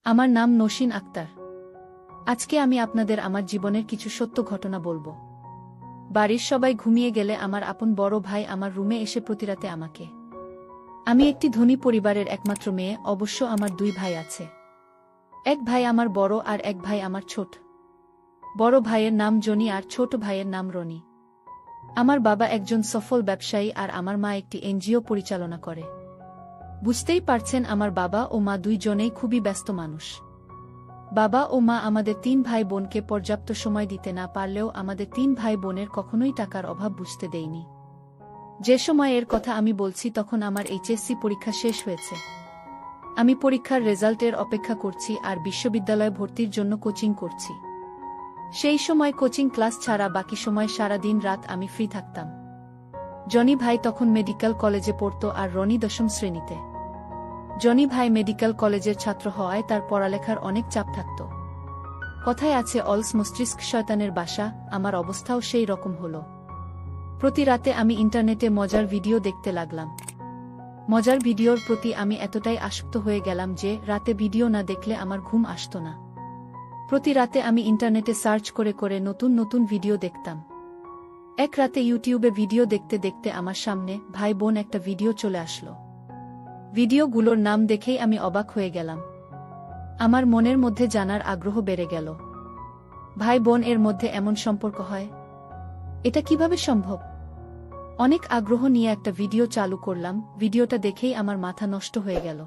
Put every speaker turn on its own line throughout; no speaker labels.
আমার নাম নসীন আক্তার। আজকে আমি আপনাদের আমার জীবনের কিছু সত্য ঘটনা বলবো। বাড়ির সবাই ঘুমিয়ে গেলে আমার আপন বড় ভাই আমার রুমে এসে প্রতিরাতে আমাকে। আমি একটি ধনী পরিবারের একমাত্র মেয়ে, অবশ্য আমার দুই ভাই আছে। এক ভাই আমার বড় আর এক ভাই আমার ছোট। বড় ভাইয়ের নাম জনি আর ছোট ভাইয়ের নাম রনি। আমার বাবা একজন সফল ব্যবসায়ী আর আমার মা একটি এনজিও পরিচালনা করে। বুঝতেই পারছেন, আমার বাবা ও মা দুইজনেই খুবই ব্যস্ত মানুষ। বাবা ও মা আমাদের তিন ভাই বোনকে পর্যাপ্ত সময় দিতে না পারলেও আমাদের তিন ভাই বোনের কখনোই টাকার অভাব বুঝতে দেয়নি। যে সময়ের কথা আমি বলছি তখন আমার এইচএসসি পরীক্ষা শেষ হয়েছে। আমি পরীক্ষার রেজাল্টের অপেক্ষা করছি আর বিশ্ববিদ্যালয়ে ভর্তির জন্য কোচিং করছি। সেই সময় কোচিং ক্লাস ছাড়া বাকি সময় সারা দিন রাত আমি ফ্রি থাকতাম। জনি ভাই তখন মেডিকেল কলেজে পড়তো আর রনি 10ম শ্রেণীতে। জনি ভাই মেডিকেল কলেজের ছাত্র হওয়ায় তার পড়ালেখার অনেক চাপ থাকত। কথায় আছে অলস মস্তিষ্ক শয়তানের বাসা, আমার অবস্থাও সেই রকম হল। প্রতি রাতে আমি ইন্টারনেটে মজার ভিডিও দেখতে লাগলাম। মজার ভিডিওর প্রতি আমি এতটাই আসক্ত হয়ে গেলাম যে রাতে ভিডিও না দেখলে আমার ঘুম আসত না। প্রতি রাতে আমি ইন্টারনেটে সার্চ করে করে নতুন নতুন ভিডিও দেখতাম। এক রাতে ইউটিউবে ভিডিও দেখতে দেখতে আমার সামনে ভাই বোন একটা ভিডিও চলে আসলো। ভিডিওগুলোর নাম দেখেই আমি অবাক হয়ে গেলাম। আমার মনের মধ্যে জানার আগ্রহ বেড়ে গেল। ভাই বোন এর মধ্যে এমন সম্পর্ক হয়, এটা কিভাবে সম্ভব? অনেক আগ্রহ নিয়ে একটা ভিডিও চালু করলাম। ভিডিওটা দেখেই আমার মাথা নষ্ট হয়ে গেল।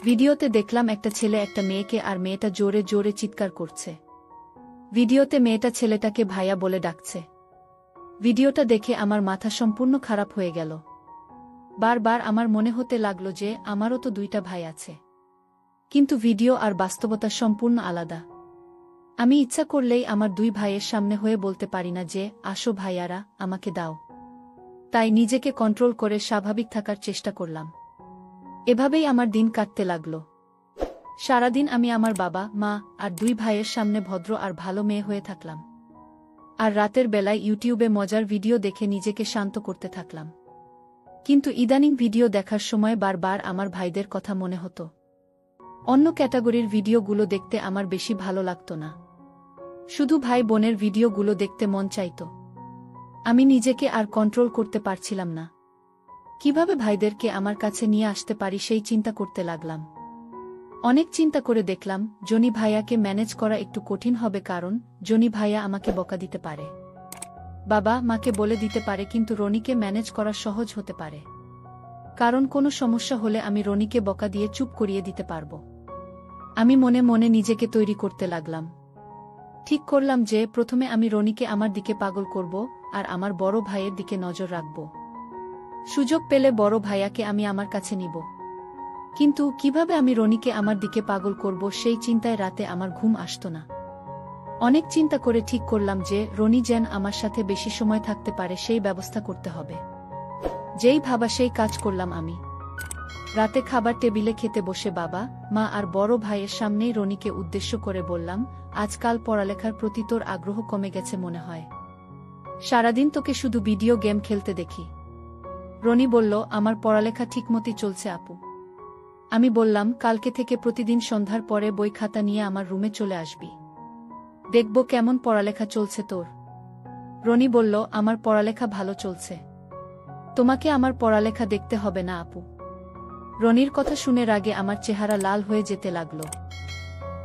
ভিডিওতে দেখলাম একটা ছেলে একটা মেয়েকে, আর মেয়েটা জোরে জোরে চিৎকার করছে। ভিডিওতে মেয়েটা ছেলেটাকে ভাইয়া বলে ডাকছে। ভিডিওটা দেখে আমার মাথা সম্পূর্ণ খারাপ হয়ে গেল। বারবার আমার মনে হতে লাগলো যে আমারও তো দুইটা ভাই আছে, কিন্তু ভিডিও আর বাস্তবতা সম্পূর্ণ আলাদা। আমি ইচ্ছা করলেই আমার দুই ভাইয়ের সামনে হয়ে বলতে পারি না যে আসো ভাইয়ারা, আমাকে দাও। তাই নিজেকে কন্ট্রোল করে স্বাভাবিক থাকার চেষ্টা করলাম। এভাবেই আমার দিন কাটতে লাগলো। সারাদিন আমি আমার বাবা, মা আর দুই ভাইয়ের সামনে ভদ্র আর ভালো মেয়ে হয়ে থাকলাম। আর রাতের বেলায় ইউটিউবে মজার ভিডিও দেখে নিজেকে শান্ত করতে থাকলাম। কিন্তু ইদানিং ভিডিও দেখার সময় বারবার আমার ভাইদের কথা মনে হতো। অন্য ক্যাটাগরির ভিডিওগুলো দেখতে আমার বেশি ভালো লাগতো না। শুধু ভাই বোনের ভিডিওগুলো দেখতে মন চাইত। আমি নিজেকে আর কন্ট্রোল করতে পারছিলাম না। কিভাবে ভাইদেরকে আমার কাছে নিয়ে আসতে পারি সেই চিন্তা করতে লাগলাম। অনেক চিন্তা করে দেখলাম জনি ভাইয়াকে ম্যানেজ করা একটু কঠিন হবে, কারণ জনি ভাইয়া আমাকে বকা দিতে পারে। বাবা মাকে বলে দিতে পারে, কিন্তু রনিকে ম্যানেজ করা সহজ হতে পারে, কারণ কোনো সমস্যা হলে আমি রনিকে বকা দিয়ে চুপ করিয়ে দিতে পারব। আমি মনে মনে নিজেকে তৈরি করতে লাগলাম। ঠিক করলাম যে প্রথমে আমি রনিকে আমার দিকে পাগল করব আর আমার বড় ভাইয়ের দিকে নজর রাখব। সুযোগ পেলে বড় ভাইয়াকে আমি আমার কাছে নিব। কিন্তু কিভাবে আমি রনিকে আমার দিকে পাগল করব সেই চিন্তায় রাতে আমার ঘুম আসত না। অনেক চিন্তা করে ঠিক করলাম যে রনি যেন আমার সাথে বেশি সময় থাকতে পারে সেই ব্যবস্থা করতে হবে। যেই ভাবা সেই কাজ করলাম আমি। রাতে খাবার টেবিলে খেতে বসে বাবা, মা আর বড় ভাইয়ের সামনেই রনিকে উদ্দেশ্য করে বললাম, আজকাল পড়ালেখার প্রতি তোর আগ্রহ কমে গেছে মনে হয়। সারাদিন তোকে শুধু ভিডিও গেম খেলতে দেখি। রনি বলল, আমার পড়ালেখা ঠিকমতই চলছে আপু। আমি বললাম, কালকে থেকে প্রতিদিন সন্ধ্যার পরে বই খাতা নিয়ে আমার রুমে চলে আসবি। দেখব কেমন পড়ালেখা চলছে তোর। রনি বলল, আমার পড়ালেখা ভালো চলছে। তোমাকে আমার পড়ালেখা দেখতে হবে না আপু। রনির কথা শুনে রাগে আমার চেহারা লাল হয়ে যেতে লাগলো।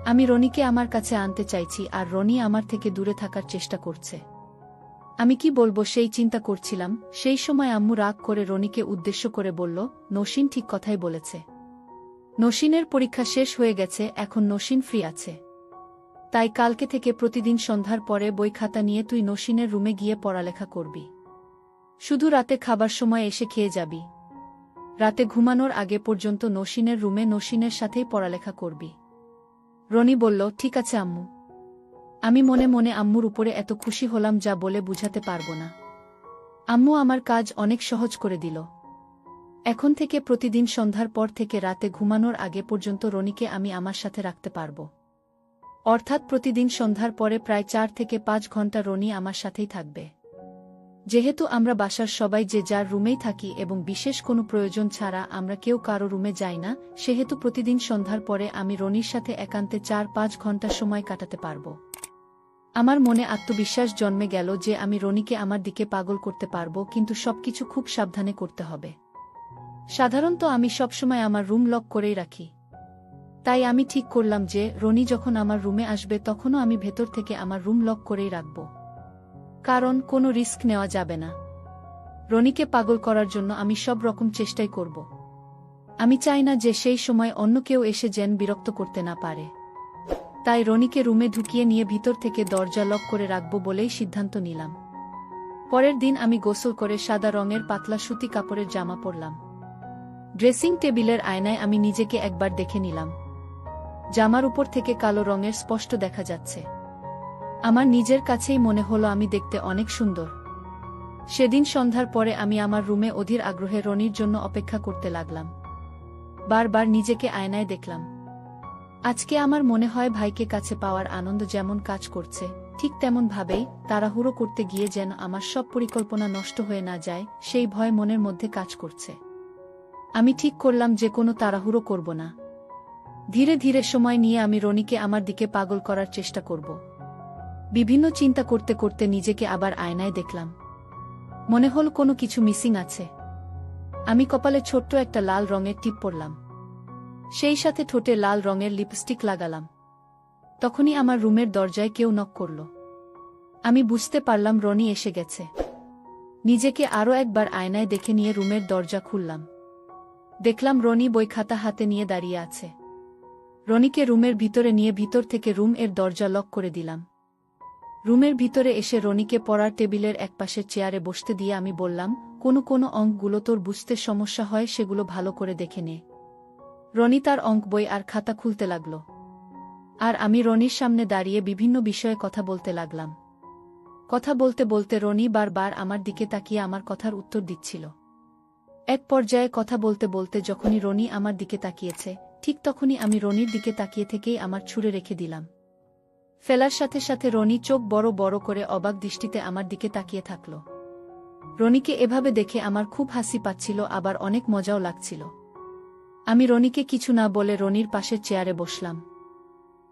আমি রনিকে আমার কাছে আনতে চাইছি আর রনি আমার থেকে দূরে থাকার চেষ্টা করছে। আমি কি বলবো সেই চিন্তা করছিলাম। সেই সময় আম্মু রাগ করে রনিকে উদ্দেশ্য করে বলল, নসীন ঠিক কথাই বলেছে। নসীনের পরীক্ষা শেষ হয়ে গেছে, এখন নসীন ফ্রি আছে। তাই কালকে থেকে প্রতিদিন সন্ধ্যার পরে বই খাতা নিয়ে তুই নসীনের রুমে গিয়ে পড়ালেখা করবি। শুধু রাতে খাবার সময় এসে খেয়ে যাবি। রাতে ঘুমানোর আগে পর্যন্ত নসীনের রুমে নসীনের সাথেই পড়ালেখা করবি। রনি বলল, ঠিক আছে আম্মু। আমি মনে মনে আম্মুর উপরে এত খুশি হলাম যা বলে বুঝাতে পারবো না। আম্মু আমার কাজ অনেক সহজ করে দিল। এখন থেকে প্রতিদিন সন্ধ্যার পর থেকে রাতে ঘুমানোর আগে পর্যন্ত রনিকে আমি আমার সাথে রাখতে পারব। অর্থাৎ প্রতিদিন সন্ধ্যার পরে প্রায় 4 থেকে 5 ঘন্টা রনি আমার সাথেই থাকবে। যেহেতু আমরা বাসার সবাই যে যার রুমেই থাকি এবং বিশেষ কোনো প্রয়োজন ছাড়া আমরা কেউ কারো রুমে যাই না, সেহেতু প্রতিদিন সন্ধ্যার পরে আমি রনির সাথে একান্তে ৪-৫ ঘন্টা সময় কাটাতে পারব। আমার মনে আত্মবিশ্বাস জন্মে গেল যে আমি রনিকে আমার দিকে পাগল করতে পারব, কিন্তু সবকিছু খুব সাবধানে করতে হবে। সাধারণত আমি সবসময় আমার রুম লক করেই রাখি। তাই আমি ঠিক করলাম যে রনি যখন আমার রুমে আসবে তখনও আমি ভেতর থেকে আমার রুম লক করেই রাখব। কারণ কোনো রিস্ক নেওয়া যাবে না। রনিকে পাগল করার জন্য আমি সব রকম চেষ্টাই করব। আমি চাই না যে সেই সময় অন্য কেউ এসে যেন বিরক্ত করতে না পারে। তাই রনিকে রুমে ঢুকিয়ে নিয়ে ভিতর থেকে দরজা লক করে রাখব বলেই সিদ্ধান্ত নিলাম। পরের দিন আমি গোসল করে সাদা রঙের পাতলা সুতি কাপড়ের জামা পরলাম। ড্রেসিং টেবিলের আয়নায় আমি নিজেকে একবার দেখে নিলাম। জামার উপর থেকে কালো রঙের স্পষ্ট দেখা যাচ্ছে। আমার নিজের কাছেই মনে হলো আমি দেখতে অনেক সুন্দর। সেদিন সন্ধ্যার পরে আমি আমার রুমে অধীর আগ্রহে রনির জন্য অপেক্ষা করতে লাগলাম। বারবার নিজেকে আয়নায় দেখলাম। আজকে আমার মনে হয় ভাইকে কাছে পাওয়ার আনন্দ যেমন কাজ করছে, ঠিক তেমন ভাবেই তাড়াহুড়ো করতে গিয়ে যেন আমার সব পরিকল্পনা নষ্ট হয়ে না যায়, সেই ভয় মনের মধ্যে কাজ করছে। আমি ঠিক করলাম যে কোনো তাড়াহুড়ো করব না। ধীরে ধীরে সময় নিয়ে আমি রনিকে আমার দিকে পাগল করার চেষ্টা করব। বিভিন্ন চিন্তা করতে করতে নিজেকে আবার আয়নায় দেখলাম। মনে হল কোনো কিছু মিসিং আছে। আমি কপালে ছোট্ট একটা লাল রঙের টিপ পরলাম। সেই সাথে ঠোঁটে লাল রঙের লিপস্টিক লাগালাম। তখনই আমার রুমের দরজায় কেউ নক করল। আমি বুঝতে পারলাম রনি এসে গেছে। নিজেকে আরও একবার আয়নায় দেখে নিয়ে রুমের দরজা খুললাম। দেখলাম রনি বই খাতা হাতে নিয়ে দাঁড়িয়ে আছে। রনিকে রুমের ভিতরে নিয়ে ভিতর থেকে রুম এর দরজা লক করে দিলাম। রুমের ভিতরে এসে রনিকে পড়ার টেবিলের একপাশের চেয়ারে বসতে দিয়ে আমি বললাম, কোনো অঙ্কগুলো তোর বুঝতে সমস্যা হয় সেগুলো ভালো করে দেখে নে। রনি তার অঙ্ক বই আর খাতা খুলতে লাগল। আর আমি রনির সামনে দাঁড়িয়ে বিভিন্ন বিষয়ে কথা বলতে লাগলাম। কথা বলতে বলতে রনি বারবার আমার দিকে তাকিয়ে আমার কথার উত্তর দিচ্ছিল। এক পর্যায়ে কথা বলতে বলতে যখনই রনি আমার দিকে তাকিয়েছে, ঠিক তখনই আমি রনির দিকে তাকিয়ে থেকেই আমার ছুঁড়ে রেখে দিলাম। ফেলার সাথে সাথে রনি চোখ বড় বড় করে অবাক দৃষ্টিতে আমার দিকে তাকিয়ে থাকল। রনিকে এভাবে দেখে আমার খুব হাসি পাচ্ছিল, আবার অনেক মজাও লাগছিল। আমি রনিকে কিছু না বলে রনির পাশের চেয়ারে বসলাম।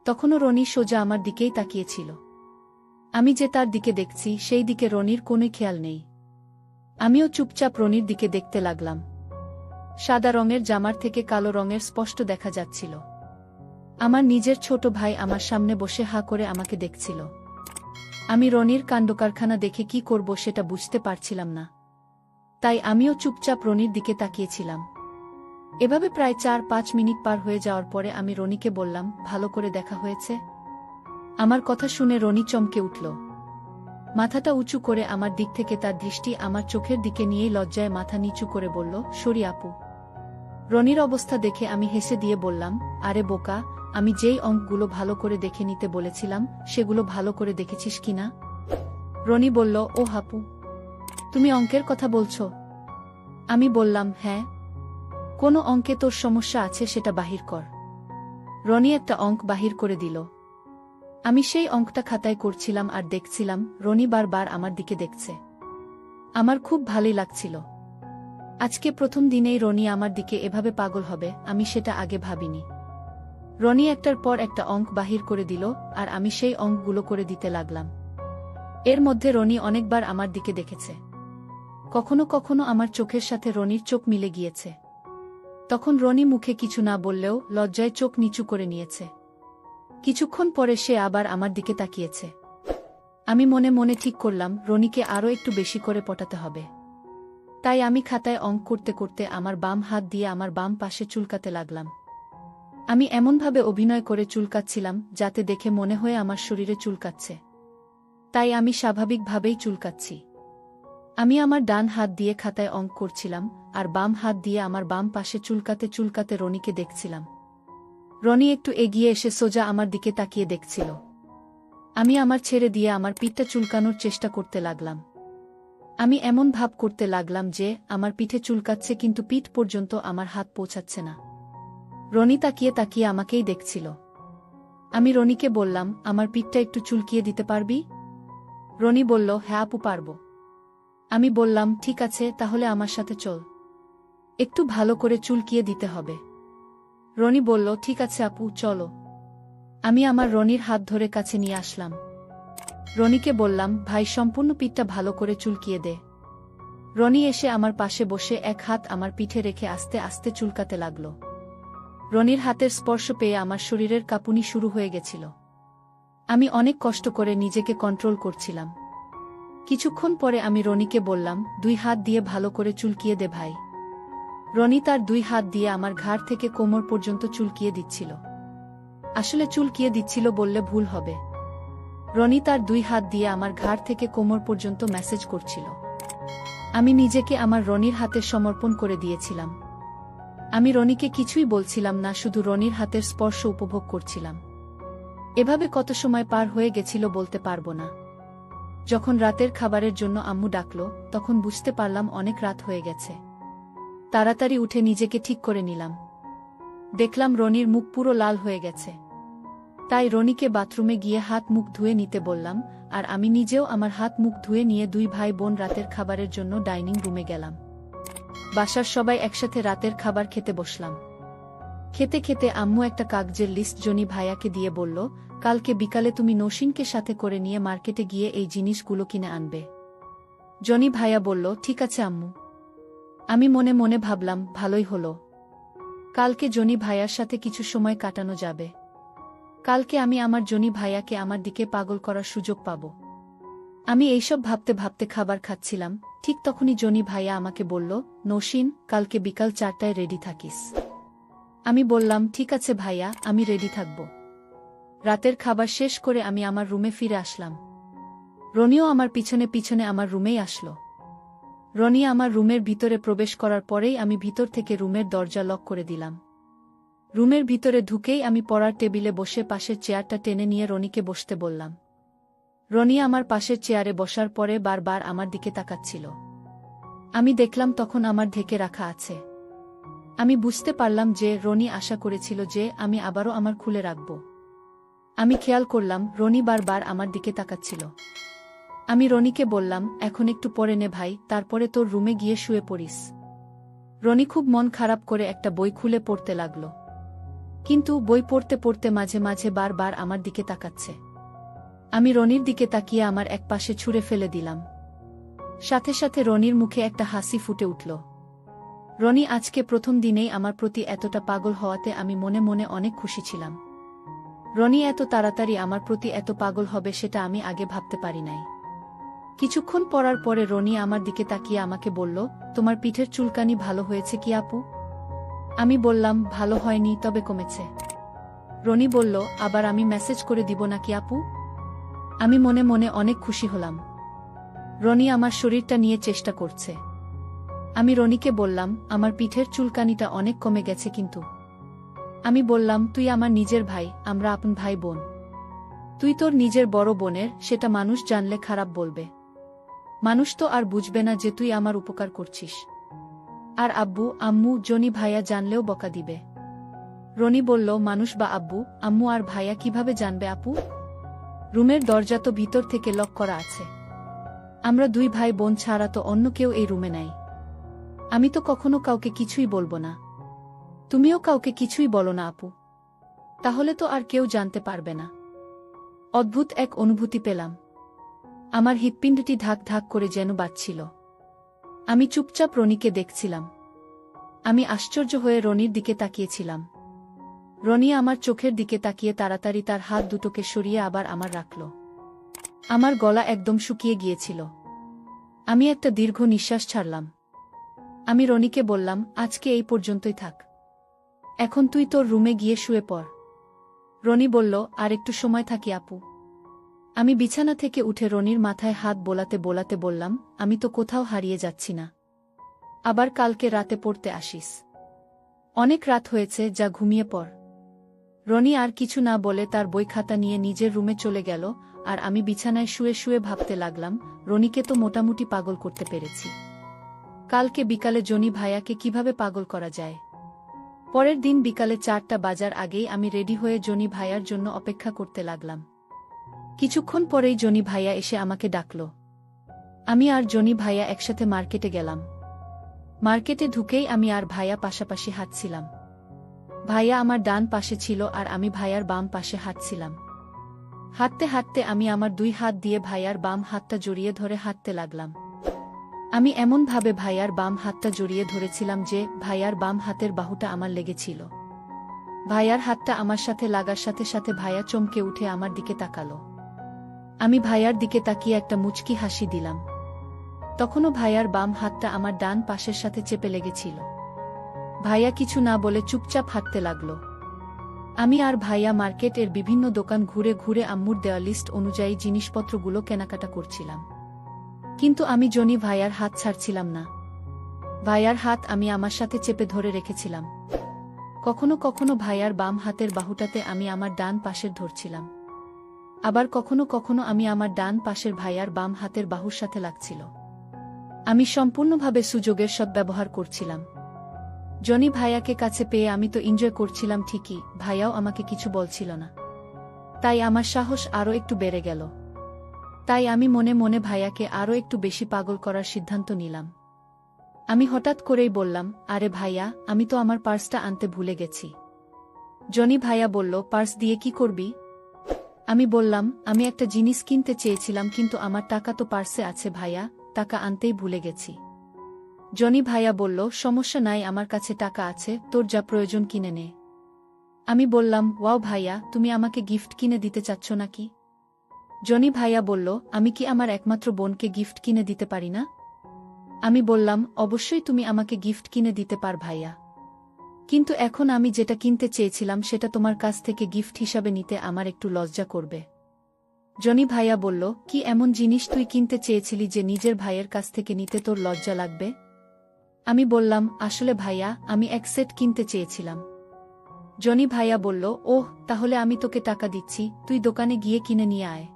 তখনও রনি সোজা আমার দিকেই তাকিয়েছিল। আমি যে তার দিকে দেখছি সেই দিকে রনির কোনোই খেয়াল নেই। আমিও চুপচাপ রনির দিকে দেখতে লাগলাম। সাদা রঙের জামার থেকে কালো রঙের স্পষ্ট দেখা যাচ্ছিল। আমার নিজের ছোট ভাই আমার সামনে বসে হা করে আমাকে দেখছিল। আমি রনির কাণ্ডকারখানা দেখে কি করব সেটা বুঝতে পারছিলাম না। তাই আমিও চুপচাপ রনির দিকে তাকিয়েছিলাম। এভাবে প্রায় ৪-৫ মিনিট পার হয়ে যাওয়ার পরে আমি রনিকে বললাম, ভালো করে দেখা হয়েছে? আমার কথা শুনে রনি চমকে উঠল। মাথাটা উঁচু করে আমার দিক থেকে তার দৃষ্টি আমার চোখের দিকে নিয়েই লজ্জায় মাথা নিচু করে বলল, সরি আপু। রনির অবস্থা দেখে আমি হেসে দিয়ে বললাম, আরে বোকা, আমি যেই অঙ্কগুলো ভালো করে দেখে নিতে বলেছিলাম সেগুলো ভালো করে দেখেছিস কিনা? রনি বলল, ও হাপু, তুমি অঙ্কের কথা বলছো? আমি বললাম, হ্যাঁ। কোনো অঙ্কে তোর সমস্যা আছে সেটা বাহির কর। রনি একটা অঙ্ক বাহির করে দিল। আমি সেই অঙ্কটা খাতায় করছিলাম আর দেখছিলাম রনি বারবার আমার দিকে দেখছে। আমার খুব ভালোই লাগছিল। আজকে প্রথম দিনেই রনি আমার দিকে এভাবে পাগল হবে আমি সেটা আগে ভাবিনি। রনি একটার পর একটা অঙ্ক বাহির করে দিল আর আমি সেই অঙ্কগুলো করে দিতে লাগলাম। এর মধ্যে রনি অনেকবার আমার দিকে দেখেছে। কখনো কখনো আমার চোখের সাথে রনির চোখ মিলে গিয়েছে। তখন রনি মুখে কিছু না বললেও লজ্জায় চোখ নিচু করে নিয়েছে। কিছুক্ষণ পরে সে আবার আমার দিকে তাকিয়েছে। আমি মনে মনে ঠিক করলাম রনিকে আরও একটু বেশি করে পটাতে হবে। তাই আমি খাতায় অঙ্ক করতে করতে আমার বাম হাত দিয়ে আমার বাম পাশে চুলকাতে লাগলাম। আমি এমনভাবে অভিনয় করে চুলকাচ্ছিলাম যাতে দেখে মনে হয় আমার শরীরে চুলকাচ্ছে। তাই আমি স্বাভাবিকভাবেই চুলকাচ্ছি। আমি আমার ডান হাত দিয়ে খাতায় অঙ্ক করছিলাম আর বাম হাত দিয়ে আমার বাম পাশে চুলকাতে চুলকাতে রনিকে দেখছিলাম। রনি একটু এগিয়ে এসে সোজা আমার দিকে তাকিয়ে দেখছিল। আমি আমার ছেড়ে দিয়ে আমার পিঠটা চুলকানোর চেষ্টা করতে লাগলাম। আমি এমন ভাব করতে লাগলাম যে আমার পিঠে চুলকাচ্ছে কিন্তু পিঠ পর্যন্ত আমার হাত পৌঁছাচ্ছে না। রনি তাকিয়ে তাকিয়ে আমাকেই দেখছিল। আমি রনিকে বললাম, আমার পিঠটা একটু চুলকিয়ে দিতে পারবি? রনি বলল, হ্যাঁ আপু পারব। আমি বললাম, ঠিক আছে, তাহলে আমার সাথে চল। একটু ভালো করে চুলকিয়ে দিতে হবে। রনি বলল, ঠিক আছে আপু, চলো। আমি আমার রনির হাত ধরে কাছে নিয়ে আসলাম। রনিকে বললাম, ভাই সম্পূর্ণ পিঠটা ভালো করে চুলকিয়ে দে। রনি এসে আমার পাশে বসে এক হাত আমার পিঠে রেখে আস্তে আস্তে চুলকাতে লাগল। রনির হাতের স্পর্শ পেয়ে আমার শরীরের কাঁপুনি শুরু হয়ে গেছিল। আমি অনেক কষ্ট করে নিজেকে কন্ট্রোল করছিলাম। কিছুক্ষণ পরে আমি রনিকে বললাম, 2 হাত দিয়ে ভালো করে চুলকিয়ে দে ভাই। রনি তার 2 হাত দিয়ে আমার ঘাড় থেকে কোমর পর্যন্ত চুলকিয়ে দিচ্ছিল। আসলে চুলকিয়ে দিচ্ছিল বললে ভুল হবে। রনি তার 2 হাত দিয়ে আমার ঘাড় থেকে কোমর পর্যন্ত ম্যাসেজ করছিল। আমি নিজেকে আমার রনির হাতে সমর্পণ করে দিয়েছিলাম। আমি রনিকে কিছুই বলছিলাম না, শুধু রনির হাতের স্পর্শ উপভোগ করছিলাম। এভাবে কত সময় পার হয়ে গেছিল বলতে পারবো না। যখন রাতের খাবারের জন্য আম্মু ডাকল, তখন বুঝতে পারলাম অনেক রাত হয়ে গেছে। তাড়াতাড়ি উঠে নিজেকে ঠিক করে নিলাম। দেখলাম রনির মুখ পুরো লাল হয়ে গেছে। তাই রনিকে বাথরুমে গিয়ে হাত মুখ ধুয়ে নিতে বললাম, আর আমি নিজেও আমার হাত মুখ ধুয়ে নিয়ে 2 ভাই বোন রাতের খাবারের জন্য ডাইনিং রুমে গেলাম। বাসার সবাই একসাথে রাতের খাবার খেতে বসলাম। খেতে খেতে আম্মু একটা কাগজের লিস্ট জনি ভাইয়াকে দিয়ে বলল, কালকে বিকালে তুমি নসীনকে সাথে করে নিয়ে মার্কেটে গিয়ে এই জিনিসগুলো কিনে আনবে। জনি ভাইয়া বলল, ঠিক আছে আম্মু। আমি মনে মনে ভাবলাম, ভালোই হলো। কালকে জনি ভাইয়ার সাথে কিছু সময় কাটানো যাবে। কালকে আমি আমার জনি ভাইয়াকে আমার দিকে পাগল করার সুযোগ পাব। আমি এইসব ভাবতে ভাবতে খাবার খাচ্ছিলাম। ঠিক তখনই জনি ভাইয়া আমাকে বলল, নসীন, কালকে বিকাল 4টায় রেডি থাকিস। আমি বললাম, ঠিক আছে ভাইয়া, আমি রেডি থাকব। রাতের খাবার শেষ করে আমি আমার রুমে ফিরে আসলাম। রনিও আমার পিছনে পিছনে আমার রুমেই আসলো। রনি আমার রুমের ভিতরে প্রবেশ করার পরেই আমি ভিতর থেকে রুমের দরজা লক করে দিলাম। রুমের ভিতরে ঢুকেই আমি পড়ার টেবিলে বসে পাশের চেয়ারটা টেনে নিয়ে রনিকে বসতে বললাম। রনি আমার পাশের চেয়ারে বসার পরে বারবার আমার দিকে তাকাচ্ছিল। আমি দেখলাম তখন আমার ঢেকে রাখা আছে। আমি বুঝতে পারলাম যে রনি আশা করেছিল যে আমি আবারও আমার খুলে রাখব। আমি খেয়াল করলাম রনি বারবার আমার দিকে তাকাচ্ছিল। আমি রনিকে বললাম, এখন একটু পরে নে ভাই, তারপরে তোর রুমে গিয়ে শুয়ে পড়িস। রনি খুব মন খারাপ করে একটা বই খুলে পড়তে লাগল। কিন্তু বই পড়তে পড়তে মাঝে মাঝে বারবার আমার দিকে তাকাচ্ছে। আমি রনির দিকে তাকিয়ে আমার এক পাশে ছুঁড়ে ফেলে দিলাম। সাথে সাথে রনির মুখে একটা হাসি ফুটে উঠল। রনি আজকে প্রথম দিনেই আমার প্রতি এতটা পাগল হওয়াতে আমি মনে মনে অনেক খুশি ছিলাম। রনি এত তাড়াতাড়ি আমার প্রতি এত পাগল হবে সেটা আমি আগে ভাবতে পারি নাই। কিছুক্ষণ পড়ার পরে রনি আমার দিকে তাকিয়ে আমাকে বলল, তোমার পিঠের চুলকানি ভালো হয়েছে কি আপু? আমি বললাম, ভালো হয়নি, তবে কমেছে। রনি বলল, আবার আমি মেসেজ করে দিব নাকি আপু? আমি মনে মনে অনেক খুশি হলাম। রনি আমার শরীরটা নিয়ে চেষ্টা করছে। আমি রনিকে বললাম, আমার পিঠের চুলকানিটা অনেক কমে গেছে কিন্তু। আমি বললাম, তুই আমার নিজের ভাই, আমরা আপন ভাই বোন। তুই তোর নিজের বড় বোনের সেটা মানুষ জানলে খারাপ বলবে। মানুষ তো আর বুঝবে না যে তুই আমার উপকার করছিস। আর আব্বু আম্মু জনি ভাইয়া জানলেও বকা দিবে। রনি বলল, মানুষ বা আব্বু আম্মু আর ভাইয়া কিভাবে জানবে আপু? রুমের দরজা তো ভিতর থেকে লক করা আছে। আমরা 2 ভাই বোন ছাড়া তো অন্য কেউ এই রুমে নাই। আমি তো কখনো কাউকে কিছুই বলবো না। তুমিও কাউকে কিছুই বলো না আপু। তাহলে তো আর কেউ জানতে পারবে না। অদ্ভুত এক অনুভূতি পেলাম। আমার হৃৎপিণ্ডটি ধাক ধাক করে যেন বাজছিল। আমি চুপচাপ রনিকে দেখছিলাম। আমি আশ্চর্য হয়ে রনির দিকে তাকিয়েছিলাম। রনি আমার চোখের দিকে তাকিয়ে তাড়াতাড়ি তার হাত দুটোকে সরিয়ে আবার আমার রাখল। আমার গলা একদম শুকিয়ে গিয়েছিল। আমি একটা দীর্ঘ নিঃশ্বাস ছাড়লাম। আমি রনিকে বললাম, আজকে এই পর্যন্তই থাক। এখন তুই তোর রুমে গিয়ে শুয়ে পড়। রনি বলল, আর একটু সময় থাকি আপু। আমি বিছানা থেকে উঠে রনির মাথায় হাত বোলাতে বোলাতে বললাম, আমি তো কোথাও হারিয়ে যাচ্ছি না। আবার কালকে রাতে পড়তে আসিস। অনেক রাত হয়েছে, যা ঘুমিয়ে পড়। রনি আর কিছু না বলে তার বই খাতা নিয়ে নিজের রুমে চলে গেল। আর আমি বিছানায় শুয়ে শুয়ে ভাবতে লাগলাম, রনিকে তো মোটামুটি পাগল করতে পেরেছি। কালকে বিকালে জনি ভাইয়াকে কিভাবে পাগল করা যায়। পরের দিন বিকালে 4টা বাজার আগেই আমি রেডি হয়ে জনি ভাইয়ার জন্য অপেক্ষা করতে লাগলাম। কিছুক্ষণ পরেই জনি ভাইয়া এসে আমাকে ডাকল। আমি আর জনি ভাইয়া একসাথে মার্কেটে গেলাম। মার্কেটে ঢুকেই আমি আর ভাইয়া পাশাপাশি হাঁটছিলাম। ভাইয়া আমার ডান পাশে ছিল আর আমি ভাইয়ার বাম পাশে হাঁটছিলাম। হাঁটতে হাঁটতে আমি আমার 2 হাত দিয়ে ভাইয়ার বাম হাতটা জড়িয়ে ধরে হাঁটতে লাগলাম। আমি এমনভাবে ভাইয়ার বাম হাতটা জড়িয়ে ধরেছিলাম যে ভাইয়ার বাম হাতের বাহুটা আমার লেগেছিল। ভাইয়ার হাতটা আমার সাথে লাগার সাথে সাথে ভাইয়া চমকে উঠে আমার দিকে তাকালো। আমি ভাইয়ার দিকে তাকিয়ে একটা মুচকি হাসি দিলাম। তখনও ভাইয়ার বাম হাতটা আমার ডান পাশের সাথে চেপে লেগেছিল। ভাইয়া কিছু না বলে চুপচাপ হাঁটতে লাগল। আমি আর ভাইয়া মার্কেটের বিভিন্ন দোকান ঘুরে ঘুরে আম্মুর দেওয়া লিস্ট অনুযায়ী জিনিসপত্রগুলো কেনাকাটা করছিলাম। কিন্তু আমি জনি ভাইয়ার হাত ছাড়ছিলাম না। ভাইয়ার হাত আমি আমার সাথে চেপে ধরে রেখেছিলাম। কখনো কখনো ভাইয়ার বাম হাতের বাহুটাতে আমি আমার ডান পাশের ধরছিলাম। আবার কখনো কখনো আমি আমার ডান পাশের ভাইয়ার বাম হাতের বাহুর সাথে লাগছিল। আমি সম্পূর্ণভাবে সুযোগের সদ্ব্যবহার করছিলাম। জনি ভাইয়াকে কাছে পেয়ে আমি তো এনজয় করছিলাম ঠিকই, ভাইয়াও আমাকে কিছু বলছিল না। তাই আমার সাহস আরও একটু বেড়ে গেল। তাই আমি মনে মনে ভাইয়াকে আরও একটু বেশি পাগল করার সিদ্ধান্ত নিলাম। আমি হঠাৎ করেই বললাম, আরে ভাইয়া, আমি তো আমার পার্সটা আনতে ভুলে গেছি। জনি ভাইয়া বলল, পার্স দিয়ে কি করবি? আমি বললাম, আমি একটা জিনিস কিনতে চেয়েছিলাম কিন্তু আমার টাকা তো পার্সে আছে ভাইয়া, টাকা আনতেই ভুলে গেছি। জনি ভাইয়া বলল, সমস্যা নাই, আমার কাছে টাকা আছে, তোর যা প্রয়োজন কিনে নে। আমি বললাম, ওয়াও ভাইয়া, তুমি আমাকে গিফট কিনে দিতে চাচ্ছ নাকি? জনি ভাইয়া বলল, আমি কি আমার একমাত্র বোনকে গিফট কিনে দিতে পারি না? আমি বললাম, অবশ্যই তুমি আমাকে গিফট কিনে দিতে পার ভাইয়া, কিন্তু এখন আমি যেটা কিনতে চেয়েছিলাম সেটা তোমার কাছ থেকে গিফট হিসাবে নিতে আমার একটু লজ্জা করবে। জনি ভাইয়া বলল, কি এমন জিনিস তুই কিনতে চেয়েছিলি যে নিজের ভাইয়ের কাছ থেকে নিতে তোর লজ্জা লাগবে? আমি বললাম, আসলে ভাইয়া, আমি এক সেট কিনতে চেয়েছিলাম। জনি ভাইয়া বলল, ওহ, তাহলে আমি তোকে টাকা দিচ্ছি, তুই দোকানে গিয়ে কিনে নিয়ে আয়।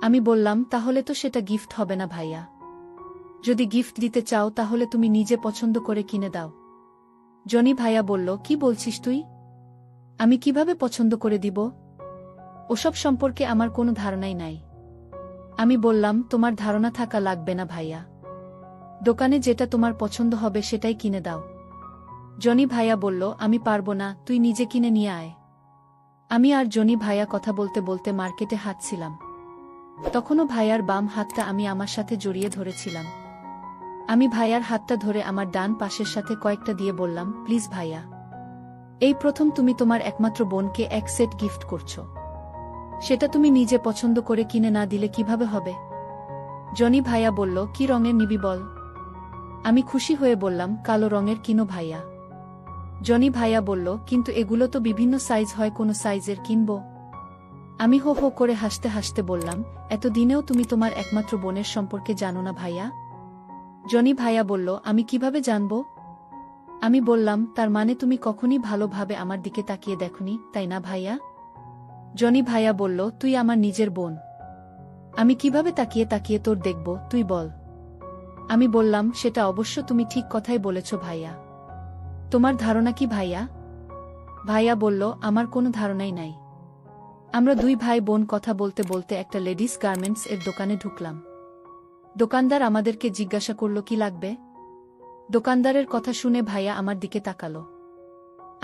আমি বললাম, তাহলে তো সেটা গিফট হবে না ভাইয়া। যদি গিফট দিতে চাও তাহলে তুমি নিজে পছন্দ করে কিনে দাও। জনি ভাইয়া বলল, কি বলছিস তুই? আমি কিভাবে পছন্দ করে দিব? ওসব সম্পর্কে আমার কোনো ধারণাই নাই। আমি বললাম, তোমার ধারণা থাকা লাগবে না ভাইয়া, দোকানে যেটা তোমার পছন্দ হবে সেটাই কিনে দাও। জনি ভাইয়া বলল, আমি পারবো না, তুই নিজে কিনে নিয়ে আয়। আমি আর জনি ভাইয়া কথা বলতে বলতে মার্কেটে হাঁটছিলাম। তখনও ভাইয়ার বাম হাতটা আমি আমার সাথে জড়িয়ে ধরেছিলাম। আমি ভাইয়ার হাতটা ধরে আমার ডান পাশের সাথে কয়েকটা দিয়ে বললাম, প্লিজ ভাইয়া, এই প্রথম তুমি তোমার একমাত্র বোনকে এক সেট গিফট করছো, সেটা তুমি নিজে পছন্দ করে কিনে না দিলে কিভাবে হবে? জনি ভাইয়া বলল, কি রঙের নিবি বল? আমি খুশি হয়ে বললাম, কালো রঙের কিনো ভাইয়া। জনি ভাইয়া বলল, কিন্তু এগুলো তো বিভিন্ন সাইজ হয়, কোন সাইজের কিনবো? আমি হো হো করে হাসতে হাসতে বললাম, এতদিনেও তুমি তোমার একমাত্র বোনের সম্পর্কে জানো না ভাইয়া? জনি ভাইয়া বলল, আমি কিভাবে জানব? আমি বললাম, তার মানে তুমি কখনই ভালোভাবে আমার দিকে তাকিয়ে দেখনি, তাই না ভাইয়া? জনি ভাইয়া বলল, তুই আমার নিজের বোন, আমি কিভাবে তাকিয়ে তাকিয়ে তোর দেখব, তুই বল। আমি বললাম, সেটা অবশ্য তুমি ঠিক কথাই বলেছ ভাইয়া। তোমার ধারণা কি ভাইয়া? ভাইয়া বলল, আমার কোনো ধারণাই নাই। আমরা 2 ভাই বোন কথা বলতে বলতে একটা লেডিস গার্মেন্টস এর দোকানে ঢুকলাম। দোকানদার আমাদেরকে জিজ্ঞাসা করল, কি লাগবে? দোকানদারের কথা শুনে ভাইয়া আমার দিকে তাকালো।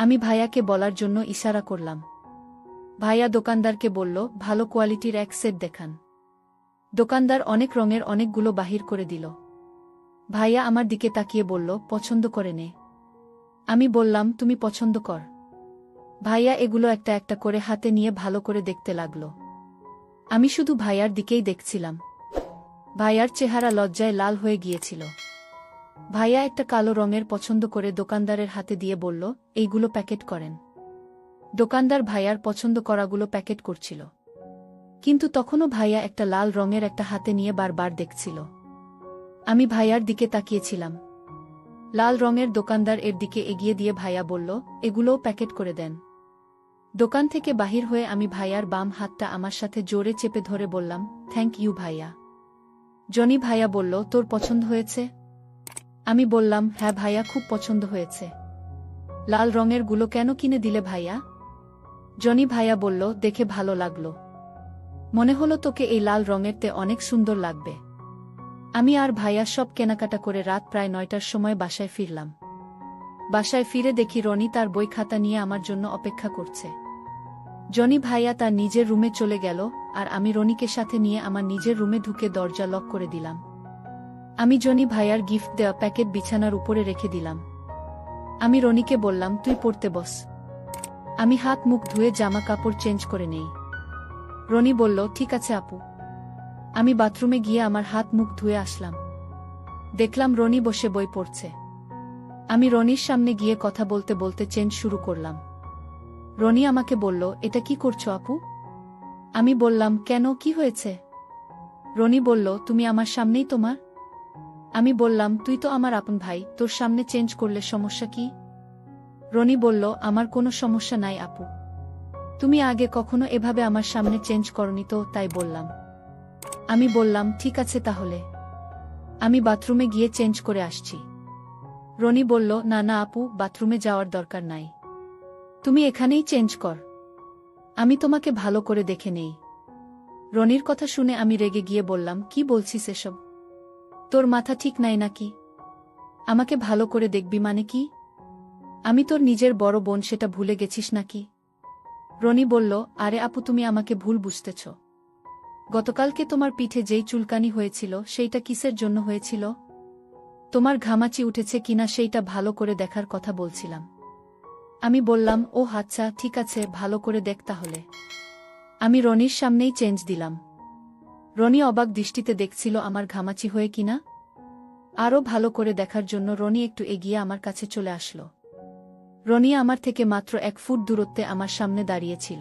আমি ভাইয়াকে বলার জন্য ইশারা করলাম। ভাইয়া দোকানদারকে বলল, ভালো কোয়ালিটির এক সেট দেখান। দোকানদার অনেক রঙের অনেকগুলো বাহির করে দিল। ভাইয়া আমার দিকে তাকিয়ে বলল, পছন্দ করে নে। আমি বললাম, তুমি পছন্দ কর। ভাইয়া এগুলো একটা একটা করে হাতে নিয়ে ভালো করে দেখতে লাগল। আমি শুধু ভাইয়ার দিকেই দেখছিলাম। ভাইয়ার চেহারা লজ্জায় লাল হয়ে গিয়েছিল। ভাইয়া একটা কালো রঙের পছন্দ করে দোকানদারের হাতে দিয়ে বলল, এইগুলো প্যাকেট করেন। দোকানদার ভাইয়ার পছন্দ করাগুলো প্যাকেট করছিল, কিন্তু তখনও ভাইয়া একটা লাল রঙের একটা হাতে নিয়ে বারবার দেখছিল। আমি ভাইয়ার দিকে তাকিয়েছিলাম। লাল রঙের দোকানদার এর দিকে এগিয়ে দিয়ে ভাইয়া বলল, এগুলোও প্যাকেট করে দেন। দোকান থেকে বাহির হয়ে আমি ভাইয়ার বাম হাতটা আমার সাথে জোরে চেপে ধরে বললাম, থ্যাংক ইউ ভাইয়া। জনি ভাইয়া বলল, তোর পছন্দ হয়েছে? আমি বললাম, হ্যাঁ ভাইয়া, খুব পছন্দ হয়েছে। লাল রঙের গুলো কেন কিনে দিলে ভাইয়া? জনি ভাইয়া বলল, দেখে ভালো লাগলো, মনে হলো তোকে এই লাল রঙের তে অনেক সুন্দর লাগবে। আমি আর ভাইয়া সব কেনাকাটা করে রাত প্রায় 9টার সময় বাসায় ফিরলাম। বাসায় ফিরে দেখি রনি তার বই খাতা নিয়ে আমার জন্য অপেক্ষা করছে। জনি ভাইয়া তার নিজের রুমে চলে গেল, আর আমি রনিকে সাথে নিয়ে আমার নিজের রুমে ঢুকে দরজা লক করে দিলাম। আমি জনি ভাইয়ার গিফট দেওয়া প্যাকেট বিছানার উপরে রেখে দিলাম। আমি রনিকে বললাম, তুই পড়তে বস, আমি হাত মুখ ধুয়ে জামা কাপড় চেঞ্জ করে নেই। রনি বলল, ঠিক আছে আপু। আমি বাথরুমে গিয়ে আমার হাত মুখ ধুয়ে আসলাম। দেখলাম রনি বসে বই পড়ছে। আমি রনির সামনে গিয়ে কথা বলতে বলতে চেঞ্জ শুরু করলাম। রনি আমাকে বলল, এটা কি করছো আপু? আমি বললাম, কেন, কি হয়েছে? রনি বলল, তুমি আমার সামনেই তোমার। আমি বললাম, তুই তো আমার আপন ভাই, তোর সামনে চেঞ্জ করলে সমস্যা কি? রনি বলল, আমার কোনো সমস্যা নাই আপু, তুমি আগে কখনো এভাবে আমার সামনে চেঞ্জ করনি তো, তাই বললাম। আমি বললাম, ঠিক আছে তাহলে, আমি বাথরুমে গিয়ে চেঞ্জ করে আসছি। রনি বলল, না না আপু, বাথরুমে যাওয়ার দরকার নাই, তুমি এখানেই চেঞ্জ কর, আমি তোমাকে ভালো করে দেখে নেই। রনির কথা শুনে আমি রেগে গিয়ে বললাম, কি বলছিস এসব? তোর মাথা ঠিক নাই নাকি? আমাকে ভালো করে দেখবি মানে কি? আমি তোর নিজের বড় বোন, সেটা ভুলে গেছিস নাকি? রনি বলল, আরে আপু, তুমি আমাকে ভুল বুঝতেছ। গতকালকে তোমার পিঠে যেই চুলকানি হয়েছিল সেইটা কিসের জন্য হয়েছিল? তোমার ঘামাচি উঠেছে কিনা সেইটা ভালো করে দেখার কথা বলছিলাম। আমি বললাম, ও আচ্ছা, ঠিক আছে, ভালো করে দেখ তাহলে। আমি রনির সামনেই চেঞ্জ দিলাম। রনি অবাক দৃষ্টিতে দেখছিল আমার ঘামাচি হয়ে কিনা। আরও ভালো করে দেখার জন্য রনি একটু এগিয়ে আমার কাছে চলে আসলো। রনি আমার থেকে মাত্র 1 ফুট দূরত্বে আমার সামনে দাঁড়িয়েছিল।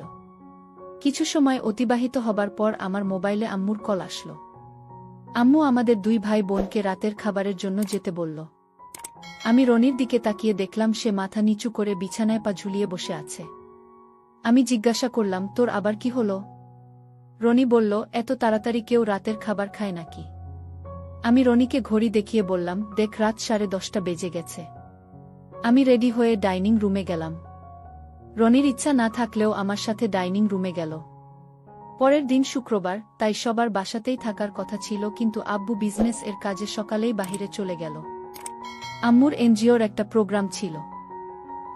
কিছু সময় অতিবাহিত হবার পর আমার মোবাইলে আম্মুর কল আসলো। আম্মু আমাদের 2 ভাই বোনকে রাতের খাবারের জন্য যেতে বলল। আমি রনির দিকে তাকিয়ে দেখলাম সে মাথা নিচু করে বিছানায় পা ঝুলিয়ে বসে আছে। আমি জিজ্ঞাসা করলাম, তোর আবার কি হলো? রনি বলল, এত তাড়াতাড়ি কেউ রাতের খাবার খায় নাকি? আমি রনিকে ঘড়ি দেখিয়ে বললাম, দেখ, রাত 10:30 বেজে গেছে। আমি রেডি হয়ে ডাইনিং রুমে গেলাম। রনির ইচ্ছা না থাকলেও আমার সাথে ডাইনিং রুমে গেল। পরের দিন শুক্রবার, তাই সবার বাসাতেই থাকার কথা ছিল, কিন্তু আব্বু বিজনেস এর কাজে সকালেই বাহিরে চলে গেল। আম্মুর এনজিওর একটা প্রোগ্রাম ছিল।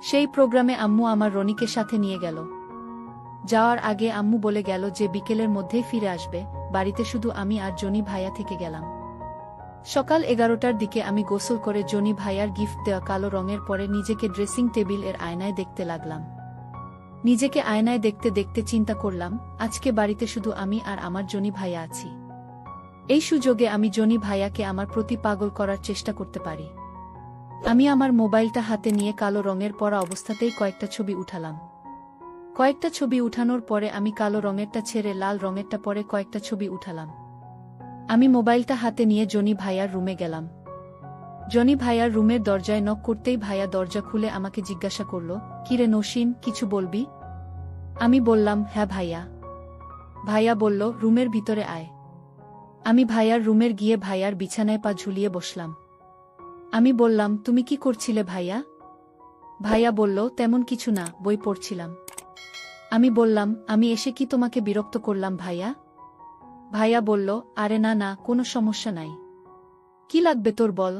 সেই প্রোগ্রামে আম্মু আমার রনিকে সাথে নিয়ে গেল। যাওয়ার আগে আম্মু বলে গেল যে বিকেলের মধ্যেই ফিরে আসবে, বাড়িতে শুধু আমি আর জনি ভাইয়া থেকে গেলাম। সকাল 11টার দিকে আমি গোসল করে জনি ভাইয়ার গিফট দেওয়া কালো রঙের পরে নিজেকে ড্রেসিং টেবিল এর আয়নায় দেখতে লাগলাম। নিজেকে আয়নায় দেখতে দেখতে চিন্তা করলাম, আজকে বাড়িতে শুধু আমি আর আমার জনি ভাইয়া আছি। এই সুযোগে আমি জনি ভাইয়াকে আমার প্রতি পাগল করার চেষ্টা করতে পারি। আমি আমার মোবাইলটা হাতে নিয়ে কালো রঙের পরা অবস্থাতেই কয়েকটা ছবি উঠালাম। কয়েকটা ছবি উঠানোর পরে আমি কালো রঙেরটা ছেড়ে লাল রঙেরটা পরে কয়েকটা ছবি উঠালাম। আমি মোবাইলটা হাতে নিয়ে জনি ভাইয়ার রুমে গেলাম। জনি ভাইয়ার রুমের দরজায় নক করতেই ভাইয়া দরজা খুলে আমাকে জিজ্ঞাসা করল, কিরে নসীন, কিছু বলবি? আমি বললাম, হ্যাঁ ভাইয়া। ভাইয়া বলল, রুমের ভিতরে আয়। আমি ভাইয়ার রুমের গিয়ে ভাইয়ার বিছানায় পা ঝুলিয়ে বসলাম। আমি বললাম, তুমি কি করছিলে ভাইয়া? ভাইয়া বলল, তেমন কিছু না, বই পড়ছিলাম। আমি বললাম, আমি এসে কি তোমাকে বিরক্ত করলাম ভাইয়া? ভাইয়া বলল, আরে না না, কোনো সমস্যা নাই। কি লাগবে তোর বল?